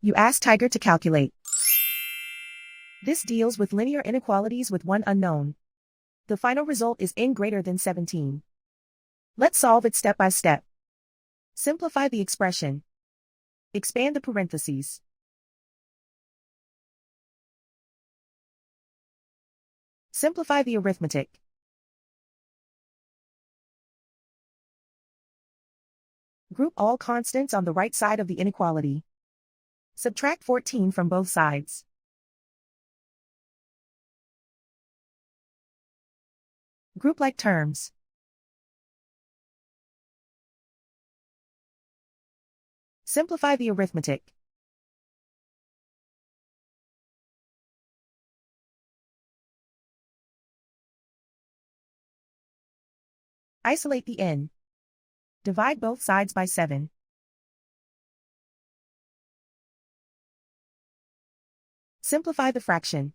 You ask Tiger to calculate. This deals with linear inequalities with one unknown. The final result is n greater than 17. Let's solve it step by step. Simplify the expression. Expand the parentheses. Simplify the arithmetic. Group all constants on the right side of the inequality. Subtract 14 from both sides. Group like terms. Simplify the arithmetic. Isolate the n. Divide both sides by 7. Simplify the fraction.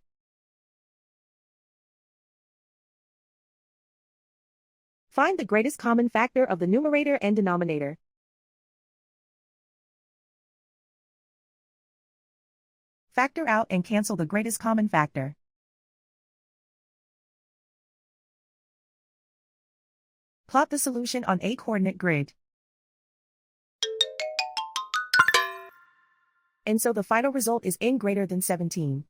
Find the greatest common factor of the numerator and denominator. Factor out and cancel the greatest common factor. Plot the solution on a coordinate grid. And so the final result is n greater than 17.